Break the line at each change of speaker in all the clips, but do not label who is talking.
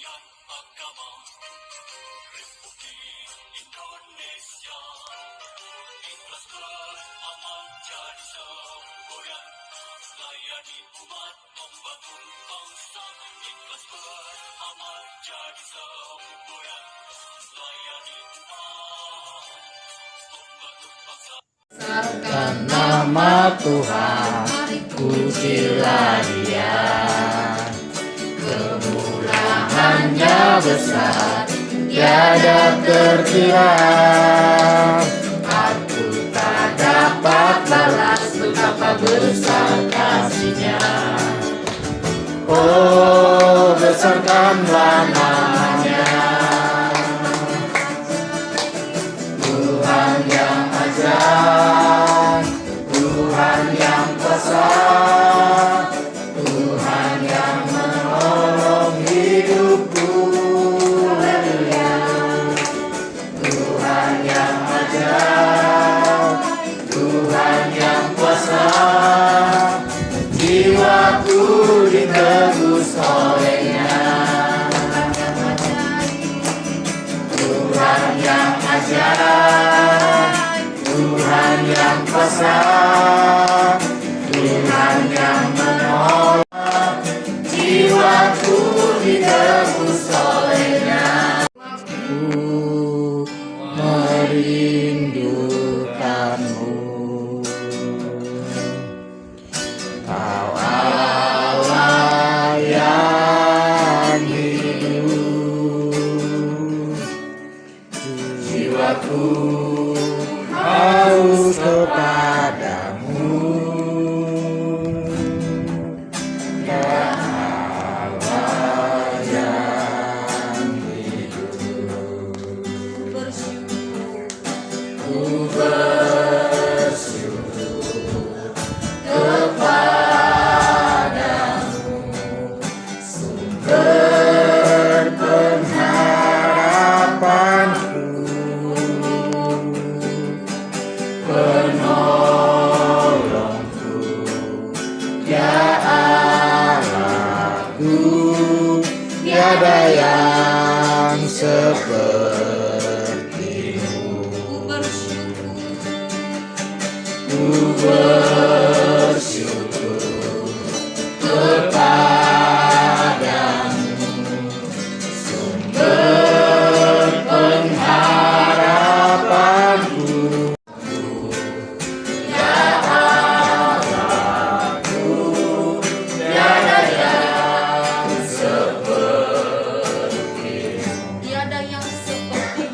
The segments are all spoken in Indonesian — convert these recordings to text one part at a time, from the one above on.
Kemuliaan agama Republik Indonesia, ikhlas beramal jadi semboyan, layani umat membangun bangsa. Ikhlas beramal jadi semboyan, layani umat membangun bangsa.
Besarkan nama Tuhan, pujilah Dia. Kemurahannya besar, tiada terkira. Aku tak dapat balas betapa besar kasih-Nya. Oh, besarkanlah namanya, Tuhan yang ajaib, Tuhan yang kuasa, Tuhan yang menolong hidupku. Haleluya. Tuhan yang ajaib, Tuhan yang kuasa, jiwaku ditebus oleh-Nya. Tuhan yang ajaib, Tuhan yang kuasa, Tuhan yang menolong, jiwaku ditebus oleh-Nya. Ku merindukanmu, Kau Allah yang hidup. Jiwaku haus kepadamu, ya Allah yang hidup. Ku bersyukur kepadamu, sumber pengharapanku, penolongku, ya Allahku, tiada yang sepertimu. Ku bersyukur kepadamu, sumber pengharapanku, ya Allahku, tiada yang sepertimu.
Tiada yang seperti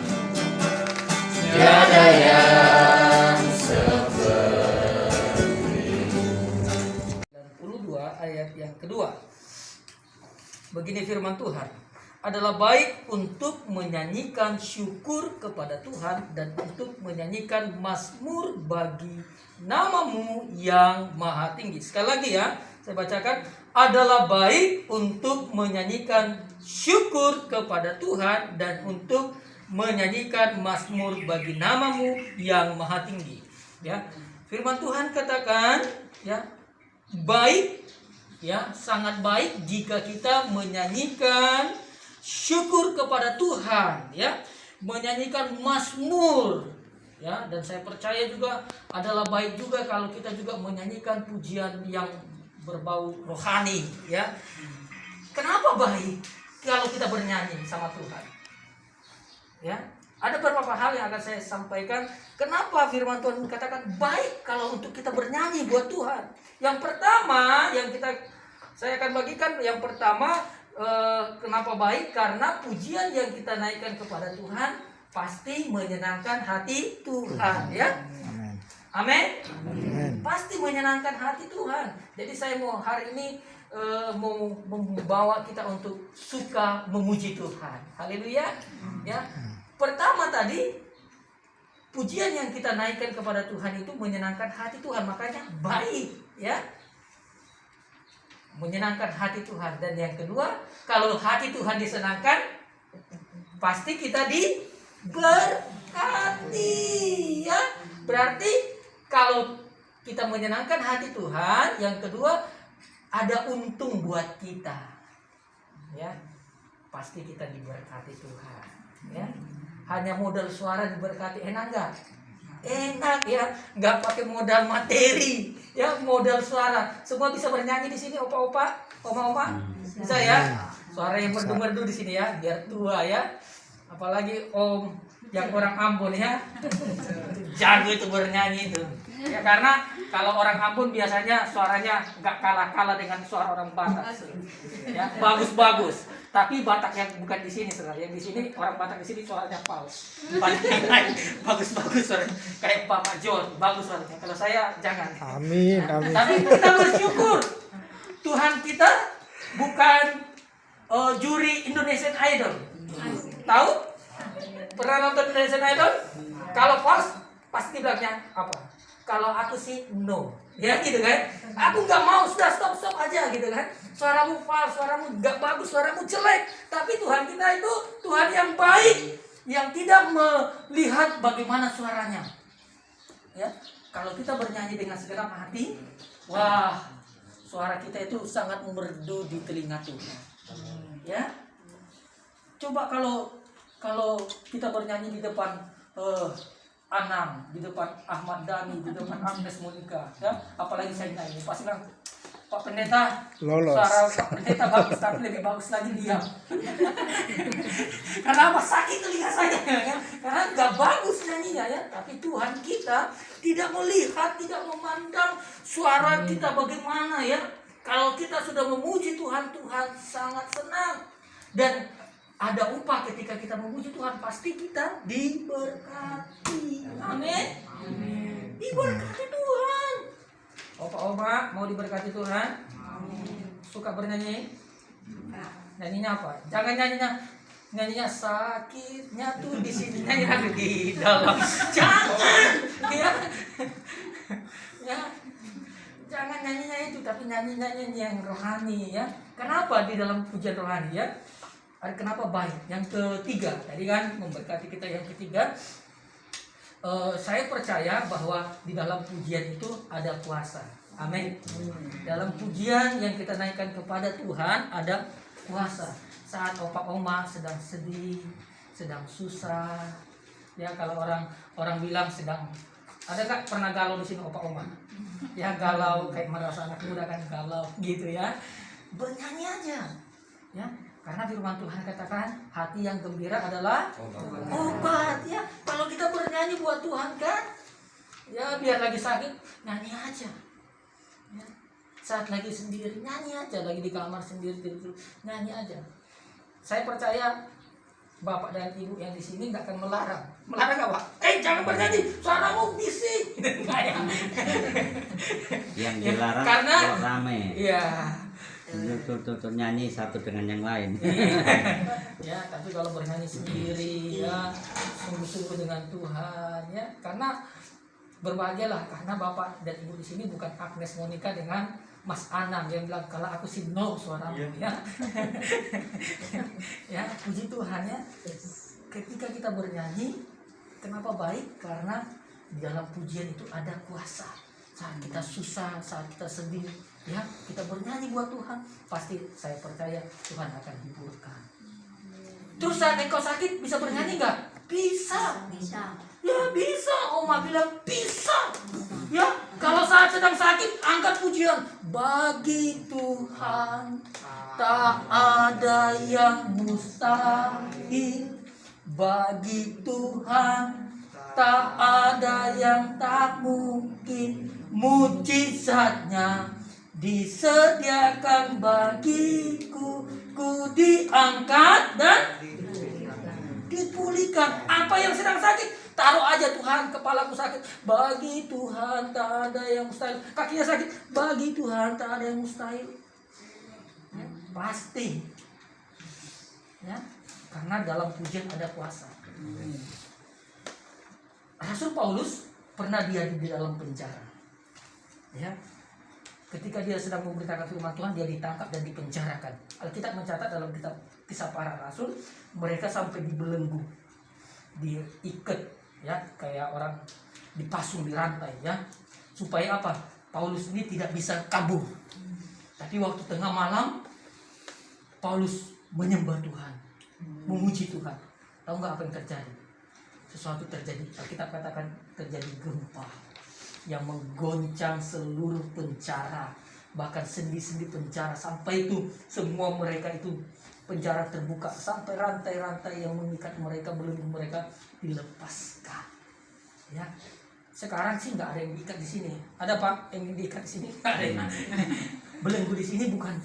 Tiada yang
92 ayat yang kedua. Begini firman Tuhan, adalah baik untuk menyanyikan syukur kepada Tuhan dan untuk menyanyikan mazmur bagi namamu yang maha tinggi. Sekali lagi ya, saya bacakan, adalah baik untuk menyanyikan syukur kepada Tuhan dan untuk menyanyikan mazmur bagi namamu yang maha tinggi. Ya, firman Tuhan katakan, ya, baik, ya, sangat baik jika kita menyanyikan syukur kepada Tuhan, ya, menyanyikan mazmur, ya, dan saya percaya juga adalah baik juga kalau kita juga menyanyikan pujian yang berbau rohani, ya. Kenapa baik kalau kita bernyanyi sama Tuhan? Ya, ada beberapa hal yang akan saya sampaikan. Kenapa firman Tuhan katakan baik kalau untuk kita bernyanyi buat Tuhan? Yang pertama, saya akan bagikan yang pertama, kenapa baik? Karena pujian yang kita naikkan kepada Tuhan pasti menyenangkan hati Tuhan, ya. Amin. Pasti menyenangkan hati Tuhan. Jadi saya mau hari ini mau membawa kita untuk suka memuji Tuhan. Haleluya. Ya. Pertama tadi, pujian yang kita naikkan kepada Tuhan itu menyenangkan hati Tuhan, makanya baik, ya. Menyenangkan hati Tuhan. Dan yang kedua, kalau hati Tuhan disenangkan, pasti kita diberkati, ya. Berarti kalau kita menyenangkan hati Tuhan, yang kedua ada untung buat kita, ya. pasti kita diberkati Tuhan. Ya, hanya modal suara diberkati, enak nggak? Enak ya, nggak pakai modal materi, ya modal suara. Semua bisa bernyanyi di sini, opa-opa, oma-oma, bisa ya. Suara yang merdu-merdu di sini ya, biar tua ya. Apalagi om yang orang Ambon ya, jago itu bernyanyi itu. Ya karena kalau orang Ambon biasanya suaranya nggak kalah-kalah dengan suara orang Batak. Ya bagus-bagus. Tapi Batak yang bukan di sini sebenarnya, yang di sini orang Batak di sini suaranya paus. Batak yang lain bagus-bagus suaranya, kayak Bapak John bagus suaranya. Kalau saya jangan.
Amin, amin.
Tapi kita bersyukur Tuhan kita bukan juri Indonesian Idol. Tahu? Pernah nonton Indonesian Idol? Kalau false pasti bilangnya apa? Kalau aku sih no. Ya gitu kan? Aku nggak mau, sudah stop aja gitu kan? Suaramu false, suaramu nggak bagus, suaramu jelek. Tapi Tuhan kita itu Tuhan yang baik, yang tidak melihat bagaimana suaranya. Ya, kalau kita bernyanyi dengan segenap hati, wah, suara kita itu sangat merdu di telinga Tuhan. Ya, coba kalau kita bernyanyi di depan Anam, di depan Ahmad Dhani, di depan Agnes Monica, ya, apalagi saya nyanyi, pasti bilang, Pak Pendeta,
Lolos.
suara Pak Pendeta bagus, tapi lebih bagus lagi diam. Karena apa? Sakit telinga saya, kan? Karena nggak bagus nyanyinya ya. Tapi Tuhan kita tidak melihat, tidak memandang suara kita bagaimana ya. Kalau kita sudah memuji Tuhan, Tuhan sangat senang. Dan ada upah ketika kita memuji Tuhan, pasti kita diberkati. Amin. Diberkati Tuhan. Opa-opa mau diberkati Tuhan? Suka bernyanyi? Nyanyinya apa? Jangan nyanyinya sakitnya tuh di sini, nyanyi lagi di dalam. Jangan. Ya. Jangan nyanyinya itu, tapi nyanyi yang rohani ya. Kenapa di dalam pujian rohani ya? Kenapa baik? Yang ketiga, tadi kan memberkati kita. Yang ketiga, saya percaya bahwa di dalam pujian itu ada kuasa. Amin. Dalam pujian yang kita naikkan kepada Tuhan ada kuasa. Saat opa oma sedang sedih, sedang susah, ya kalau orang bilang sedang, ada nggak pernah galau di sini opa oma? Ya galau kayak merasa anak muda kan galau gitu ya. Bernyanyi aja, ya. Karena firman Tuhan katakan hati yang gembira adalah obat ya. Kalau kita bernyanyi buat Tuhan kan, ya biar lagi sakit nyanyi aja. Ya. Saat lagi sendiri nyanyi aja, lagi di kamar sendiri tidur nyanyi aja. Saya percaya Bapak dan Ibu yang di sini nggak akan melarang. Melarang nggak Pak? Jangan bernyanyi, suaramu bising. Nggak ya.
Yang dilarang
karena
kalau rame.
Iya.
Tutur nyanyi satu dengan yang lain.
Ya, tapi kalau bernyanyi sendiri ya sungguh-sungguh dengan Tuhan ya, karena berbahagialah karena Bapak dan Ibu di sini bukan Agnes Monica dengan Mas Anam yang bilang kalau aku sih no suaramu ya. Ya, puji Tuhan ya. Ketika kita bernyanyi, kenapa baik? Karena di dalam pujian itu ada kuasa. Saat kita susah, saat kita sedih, ya kita bernyanyi buat Tuhan, pasti saya percaya Tuhan akan hiburkan. Terus saat engkau sakit bisa bernyanyi nggak? Bisa. Ya bisa. Oma bilang bisa. Ya kalau saat sedang sakit angkat pujian. Bagi Tuhan tak ada yang mustahil. Bagi Tuhan tak ada yang tak mungkin. Mujizatnya disediakan bagiku, ku diangkat dan dipulihkan. Apa yang sedang sakit, taruh aja Tuhan, kepalaku sakit, bagi Tuhan tak ada yang mustahil. Kakinya sakit, bagi Tuhan tak ada yang mustahil. Ya, pasti. Ya, karena dalam pujian ada kuasa. Rasul Paulus pernah dia di dalam penjara. Ya, ketika dia sedang memberitakan firman Tuhan, dia ditangkap dan dipenjarakan. Alkitab mencatat dalam kitab Kisah Para Rasul, mereka sampai dibelenggu, diikat, ya kayak orang dipasung di rantai, ya supaya apa? Paulus ini tidak bisa kabur. Tapi waktu tengah malam, Paulus menyembah Tuhan, memuji Tuhan, tahu nggak apa yang terjadi? Sesuatu terjadi, kita katakan terjadi gempa yang menggoncang seluruh penjara, bahkan sendi-sendi penjara, sampai itu semua mereka itu penjara terbuka, sampai rantai-rantai yang mengikat mereka belum mereka dilepaskan. Ya, sekarang sih nggak ada yang diikat di sini. Ada Pak yang diikat di sini? Nggak ada. Yang belenggu di sini bukan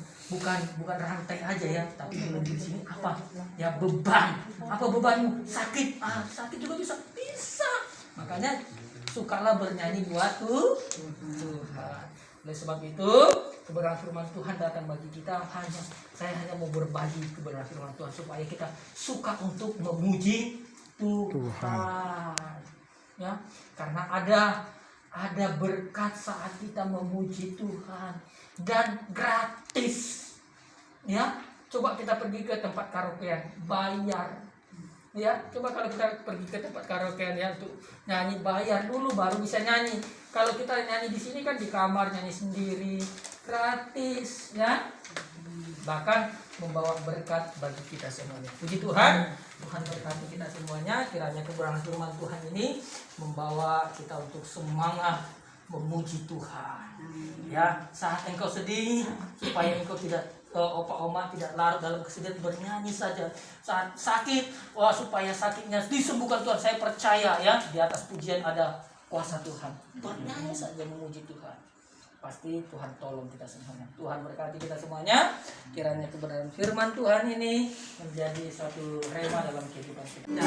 rantai aja ya, tapi belenggu di sini apa? Ya beban. Apa bebanmu? Sakit. Sakit juga bisa. Makanya sukalah bernyanyi buat Tuhan. Oleh sebab itu, kebenaran firman Tuhan datang bagi kita. Saya hanya mau berbagi kebenaran firman Tuhan supaya kita suka untuk memuji Tuhan. Ya, karena ada berkat saat kita memuji Tuhan dan gratis. Ya, coba kita pergi ke tempat karaokean, bayar. Ya, coba kalau kita pergi ke tempat karaokean ya untuk nyanyi, bayar dulu baru bisa nyanyi. Kalau kita nyanyi di sini kan di kamar nyanyi sendiri, gratis ya. Bahkan membawa berkat bagi kita semuanya. Puji Tuhan, Tuhan berkati kita semuanya. Kiranya kebenaran firman Tuhan ini membawa kita untuk semangat memuji Tuhan. Ya, saat engkau sedih, supaya engkau tidak opa oma tidak larut dalam kesedihan, bernyanyi saja. Saat sakit, supaya sakitnya disembuhkan Tuhan. Saya percaya ya, di atas pujian ada kuasa Tuhan. Bernyanyi saja memuji Tuhan. Pasti Tuhan tolong kita semuanya. Tuhan berkati kita semuanya. Kiranya kebenaran firman Tuhan ini menjadi satu rema dalam kehidupan kita.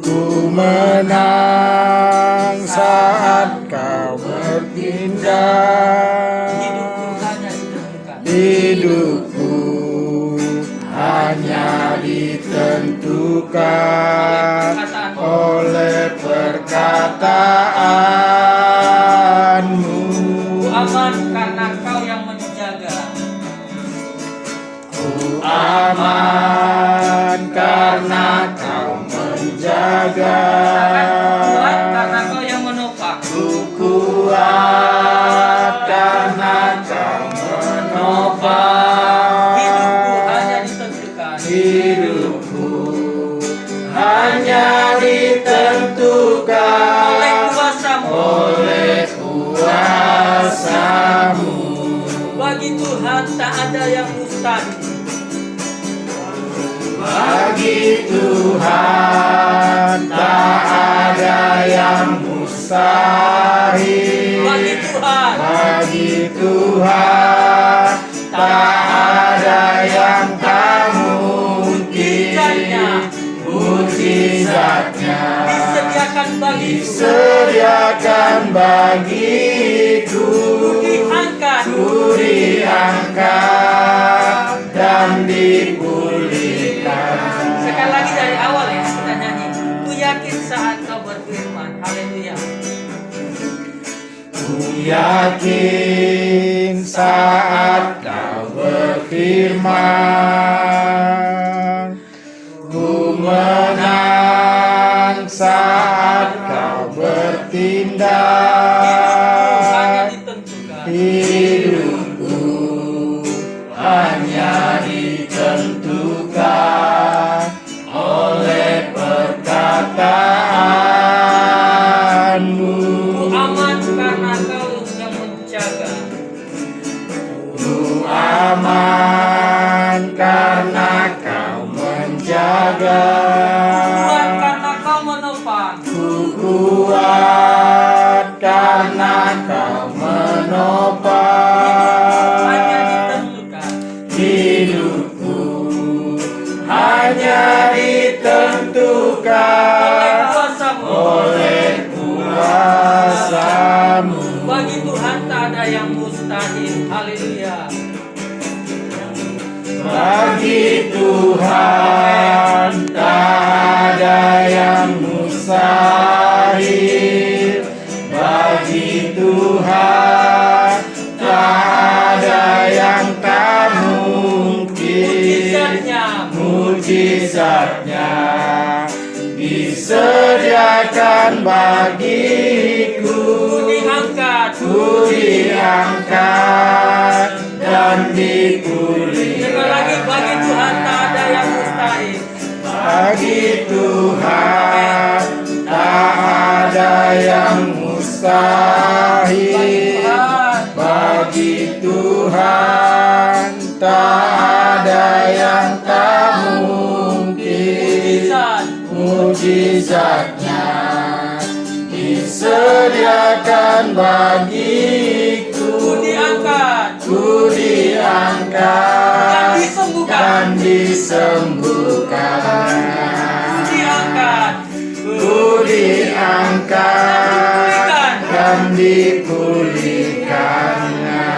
Ku menang saat kau bertindak.
Hidupku hanya ditentukan.
Hidupku hanya ditentukan oleh perkataanmu.
Aman karena kau yang menjaga.
Ku aman karena kau menjaga.
Kuat karena kau yang menopang.
Ku kuat karena kau menopang.
Hidupku hanya ditentukan.
Hidupku hanya ditentukan
Oleh kuasamu.
oleh kuasamu.
Bagi Tuhan tak ada yang mustahil.
Bagi Tuhan tak ada yang mustahil.
Bagi Tuhan.
Bagi Tuhan tak ada yang tak mungkin. Mujizatnya
Disediakan bagiku.
disediakan bagiku. Ku diangkat dan dipulihkan.
Sekali lagi dari awal ya kita nyanyi. Ku yakin saat kau berfirman. Haleluya.
Ku yakin saat kau berfirman. Ku menang saat kau bertindak.
Hanya ditentukan.
Hidupku hanya ditentukan oleh perkataanmu.
Ku aman karena kau yang menjaga.
Ku aman karena kau menjaga.
Kuat karena kau menopang.
Ku kuat karena kau menopang.
Hanya ditentukan.
Hidupku hanya ditentukan oleh kuasamu.
Bagi Tuhan tak ada yang mustahil. Haleluya.
Bagi Tuhan tak ada yang mustahil. Bagi Tuhan tak ada yang tak mungkin. Mujizatnya disediakan bagiku. Ku diangkat dan dipulihkan.
Sekali lagi bagi Tuhan tak ada
Ku
bagiku
diangkat
dan
dan
disembuhkan.
disembuhkan.
Ku diangkat
Dan dipulihkannya.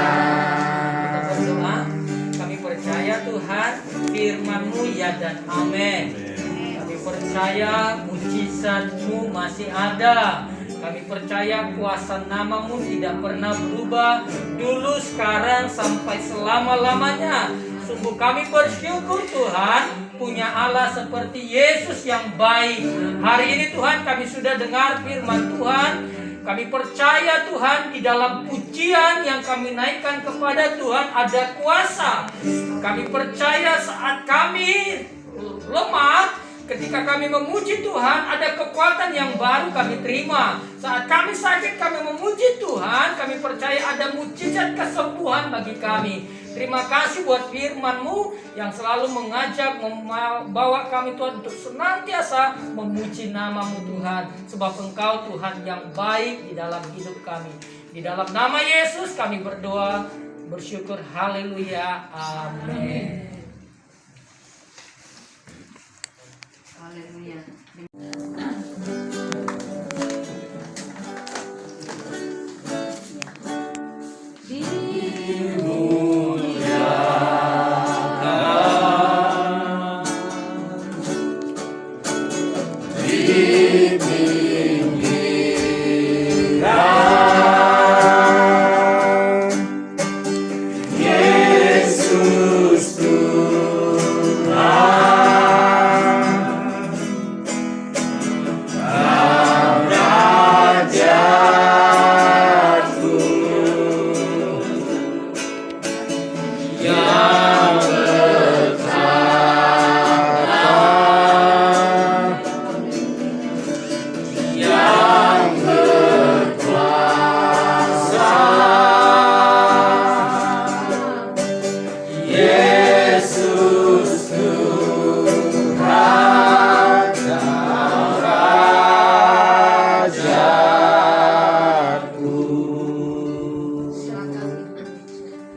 Kita berdoa, kami percaya Tuhan firman-Mu ya dan amin. Kami percaya mujizat-Mu masih ada. Kami percaya kuasa nama-Mu tidak pernah berubah, dulu, sekarang, sampai selama-lamanya. Sungguh kami bersyukur Tuhan punya Allah seperti Yesus yang baik. Hari ini Tuhan kami sudah dengar firman Tuhan. Kami percaya Tuhan di dalam pujian yang kami naikkan kepada Tuhan ada kuasa. Kami percaya saat kami lemah, ketika kami memuji Tuhan ada kekuatan yang baru kami terima. Saat kami sakit kami memuji Tuhan, kami percaya ada mujizat kesembuhan bagi kami. Terima kasih buat firman-Mu yang selalu mengajak, membawa kami Tuhan untuk senantiasa memuji nama-Mu Tuhan. Sebab Engkau Tuhan yang baik di dalam hidup kami. Di dalam nama Yesus kami berdoa, bersyukur, haleluya, amin.
Haleluya.
Yesus Tuhan, Rajaku yang bertata, yang berkuasa. Yesus Tuhan, Rajaku.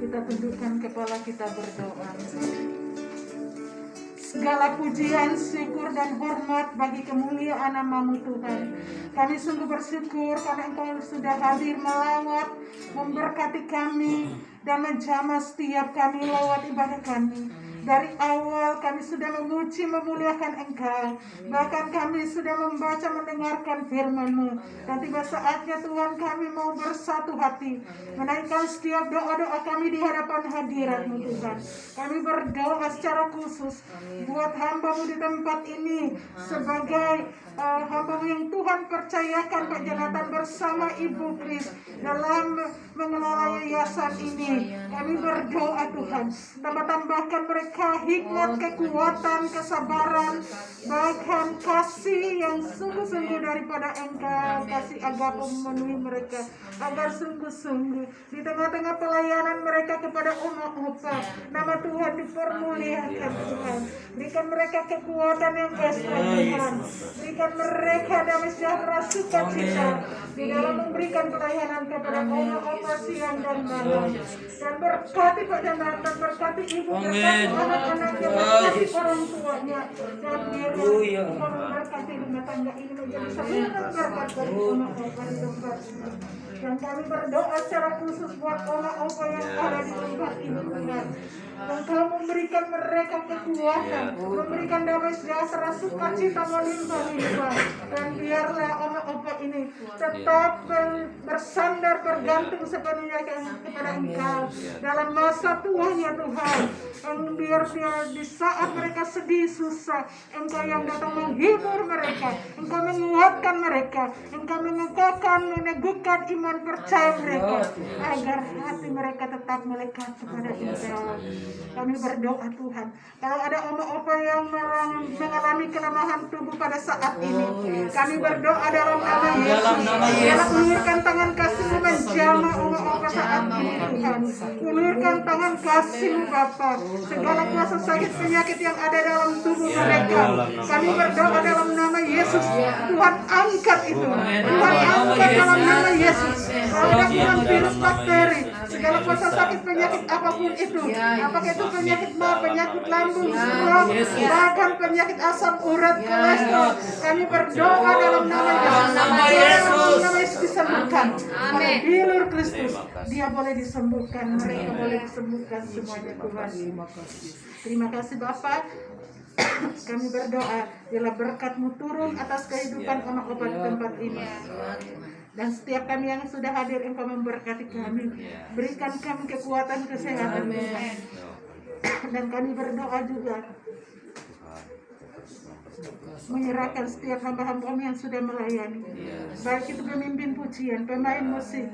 Kita tundukkan kepala kita berdoa. Segala pujian, syukur dan hormat bagi kemuliaan nama-Mu Tuhan. Kami sungguh bersyukur karena Engkau sudah hadir melawat, memberkati kami dan menjamah setiap kami lewat ibadah kami. Dari awal kami sudah memuji, memuliakan Engkau. Bahkan kami sudah membaca, mendengarkan firman-Mu. Dan tiba saatnya Tuhan kami mau bersatu hati, menaikkan setiap doa-doa kami di hadapan hadirat-Mu Tuhan. Kami berdoa secara khusus buat hamba-Mu di tempat ini sebagai hamba-Mu yang Tuhan percayakan Pak Jonathan bersama Ibu Kris dalam mengelola yayasan ini. Kami berdoa Tuhan, tambah-tambahkan mereka hikmat, kekuatan, kesabaran, bahkan kasih yang sungguh-sungguh daripada Engkau. Kasih agape memenuhi mereka agar sungguh-sungguh di tengah-tengah pelayanan mereka kepada umat Opa, nama Tuhan dipermuliakan Tuhan. Berikan mereka kekuatan yang besar Tuhan. Berikan mereka damai sejahtera, sukacita di dalam memberikan pelayanan kepada umat Opa siang dan malam. Dan berkati Pak Jonathan, berkati Ibu, berkati anak-anaknya, berkati orang tuanya, dan biarlah Tuhan memberkati rumah tangga ini menjadi saluran berkat dari umat Opa di tempat ini. Dan kami berdoa secara khusus buat umat Opa yang ada di tempat ini Tuhan. Engkau memberikan mereka kekuatan, memberikan damai sejahtera, sukacita melimpah-limpah. Dan biarlah umat Opa ini tetap bersandar, bergantung sepenuhnya kepada Engkau dalam masa tuanya Tuhan. Biar di saat mereka sedih, susah, Engkau yang datang menghibur mereka, Engkau menguatkan mereka, Engkau mengukuhkan, meneguhkan iman percaya mereka, agar hati mereka tetap melekat kepada Engkau. Kami berdoa Tuhan, kalau ada opa-opa yang mengalami kelemahan tubuh pada saat ini. Kami berdoa dalam nama
Dalam
Yesus.
nama
Biarlah
Yesus.
ulurkan tangan kasih-Mu menjamah Oma-Oma saat ini Tuhan. Ulurkan tangan kasih-Mu Bapa. Segala kuasa sakit penyakit yang ada dalam tubuh mereka, kami berdoa dalam nama Yesus. Tuhan angkat itu. Tuhan angkat dalam nama Yesus. Roda virus bakteri, segala kuasa sakit penyakit apapun itu, apakah itu penyakit mah, penyakit lambung, stroke, bahkan penyakit asam urat, kolesterol, kami berdoa dalam nama Yesus. Dalam nama Yesus disembuhkan. Oleh bilur Kristus, dia boleh disembuhkan, mereka boleh disembuhkan semuanya Tuhan. Terima kasih Bapak. Kami berdoa, biarlah berkat-Mu turun atas kehidupan Oma-Oma di tempat ini. Dan setiap kami yang sudah hadir, Engkau memberkati kami. Berikan kami kekuatan, kesehatan Tuhan. Dan kami berdoa juga menyerahkan setiap hamba-hamba yang sudah melayani, baik itu pemimpin pujian, pemain musik,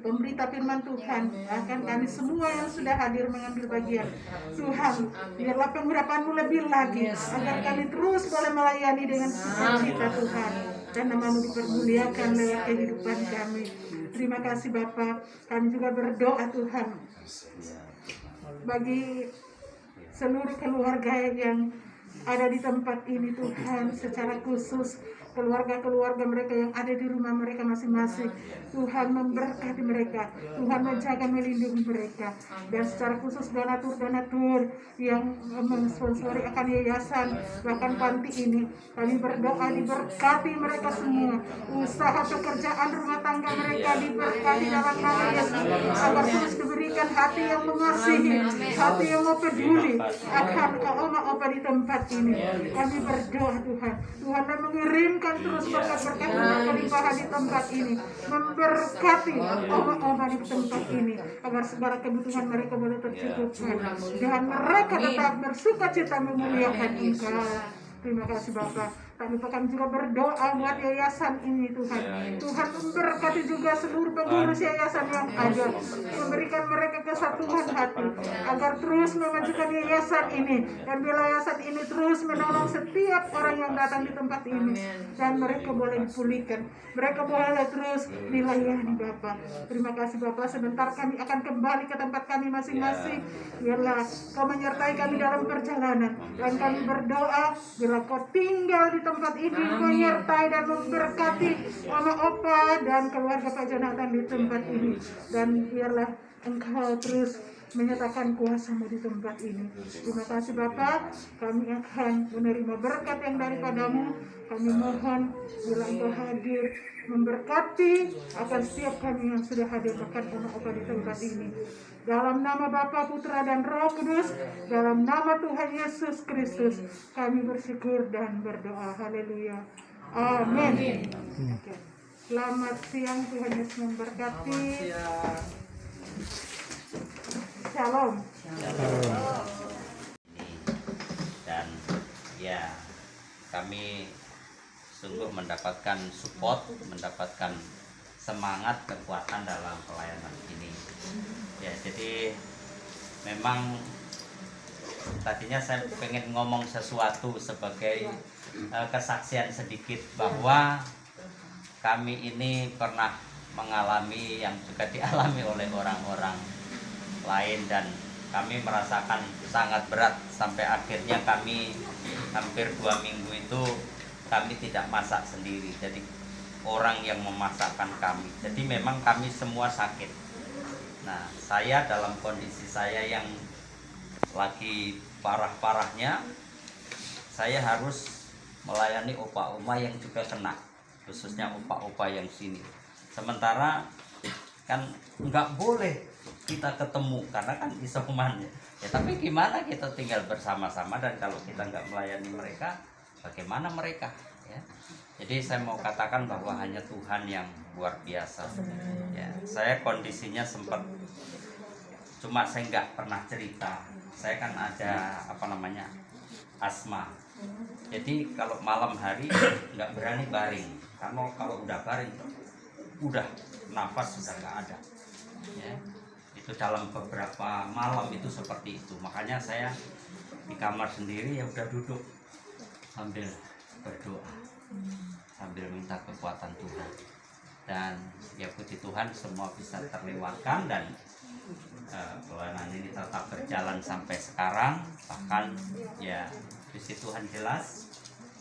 pemberita firman Tuhan, bahkan kami semua yang sudah hadir mengambil bagian. Tuhan, biarlah pengurapan-Mu lebih lagi, agar kami terus boleh melayani dengan sukacita Tuhan, dan nama-Mu dipermuliakan lewat kehidupan kami. Terima kasih Bapa. Kami juga berdoa Tuhan bagi seluruh keluarga yang ada di tempat ini Tuhan, secara khusus keluarga-keluarga mereka yang ada di rumah mereka masing-masing. Tuhan memberkati mereka, Tuhan menjaga melindungi mereka, dan secara khusus donatur-donatur yang mensponsori akan yayasan bahkan panti ini, kami berdoa diberkati mereka semua, usaha pekerjaan rumah tangga mereka diberkati dalam nama Yesus, agar terus diberikan hati yang mengasihi, hati yang mau peduli akan Oma-Oma di tempat ini. Kami berdoa Tuhan, Tuhan yang mengirimkan terus berkat-berkat berlimpahan di tempat ini, memberkati Oma-Oma di tempat ini, agar segala kebutuhan mereka boleh tercukupkan, dan mereka tetap bersuka cita memuliakan Engkau. Terima kasih Bapak. Kami juga berdoa buat yayasan ini Tuhan. Tuhan memberkati juga seluruh pengurus yayasan yang ada, memberikan mereka kesatuan hati agar terus memajukan yayasan ini, dan bila yayasan ini terus menolong setiap orang yang datang di tempat ini, dan mereka boleh dipulihkan, mereka boleh terus dilayani Bapak. Terima kasih Bapak. Sebentar kami akan kembali ke tempat kami masing-masing. Biarlah Kau menyertai kami dalam perjalanan, dan kami berdoa bila Kau tinggal di tempat ini, menyertai dan memberkati Oma-Opa dan keluarga Pak Jonathan di tempat ini, dan biarlah Engkau terus menyatakan kuasa-Mu di tempat ini. Terima kasih Bapak. Kami akan menerima berkat yang daripada-Mu. Kami mohon bila Engkau hadir memberkati akan setiap kami yang sudah hadir, bahkan Oma-Opa di tempat ini. Dalam nama Bapa, Putra, dan Roh Kudus, dalam nama Tuhan Yesus Kristus, kami bersyukur dan berdoa. Haleluya. Amin. Oke. Selamat siang, Tuhan Yesus memberkati. Shalom.
Dan ya, kami sungguh mendapatkan support, mendapatkan semangat, kekuatan dalam pelayanan ini. Ya, jadi memang tadinya saya pengen ngomong sesuatu sebagai kesaksian sedikit bahwa kami ini pernah mengalami yang juga dialami oleh orang-orang lain, dan kami merasakan sangat berat sampai akhirnya kami hampir 2 minggu itu kami tidak masak sendiri, jadi orang yang memasakkan kami. Jadi memang kami semua sakit. Nah, saya dalam kondisi saya yang lagi parah-parahnya, saya harus melayani opa-oma yang juga kena, khususnya opa-opa yang sini. Sementara kan nggak boleh kita ketemu karena kan isoman ya. Ya tapi gimana, kita tinggal bersama-sama, dan kalau kita nggak melayani mereka, bagaimana mereka ya. Jadi saya mau katakan bahwa hanya Tuhan yang luar biasa ya. Saya kondisinya sempat, cuma saya nggak pernah cerita, saya kan ada asma. Jadi kalau malam hari nggak berani baring, karena kalau udah baring udah nafas sudah nggak ada ya. Itu dalam beberapa malam itu seperti itu. Makanya saya di kamar sendiri ya udah duduk sambil berdoa, sambil minta kekuatan Tuhan. Dan ya puji Tuhan semua bisa terlewatkan dan pelayanan ini tetap berjalan sampai sekarang. Bahkan ya visi Tuhan jelas,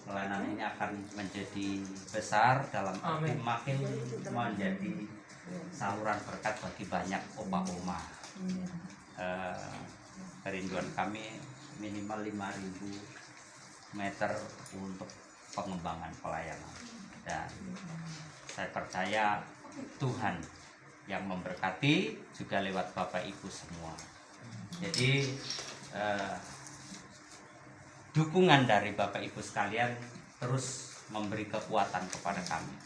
pelayanan ini akan menjadi besar dalam arti
Amin.
makin menjadi saluran berkat bagi banyak oma-oma. Kerinduan kami minimal 5.000 meter untuk pengembangan pelayanan, dan saya percaya Tuhan yang memberkati juga lewat Bapak Ibu semua. Jadi dukungan dari Bapak Ibu sekalian terus memberi kekuatan kepada kami,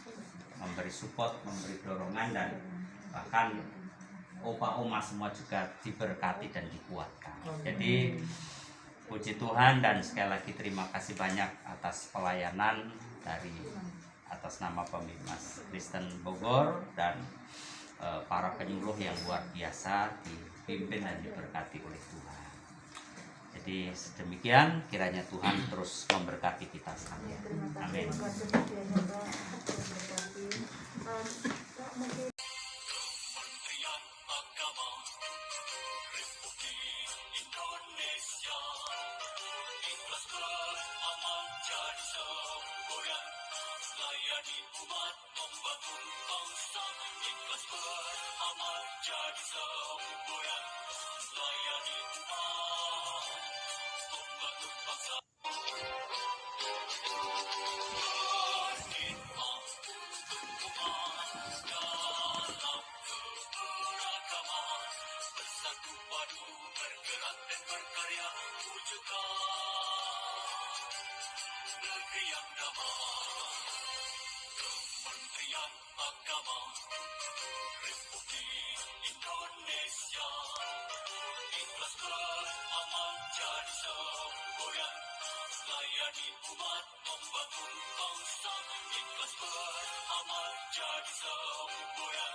memberi support, memberi dorongan, dan bahkan opa-oma semua juga diberkati dan dikuatkan. Jadi puji Tuhan, dan sekali lagi terima kasih banyak atas pelayanan dari atas nama Pemimas Kristen Bogor dan para penyuluh yang luar biasa dipimpin dan diberkati oleh Tuhan. Jadi sedemikian, kiranya Tuhan terus memberkati kita sekalian. Amin.
Kementerian Agama Republik Indonesia ikhlas beramal jadi semboyan, layani umat membangun bangsa. Ikhlas beramal jadi semboyan, layani umat membangun bangsa. Bersatu padu bergerak dan berkarya wujudkan negeri yang damai. Kementerian Agama Republik Indonesia ikhlas beramal jadi semboyan, layani umat membangun bangsa. Ikhlas beramal jadi semboyan,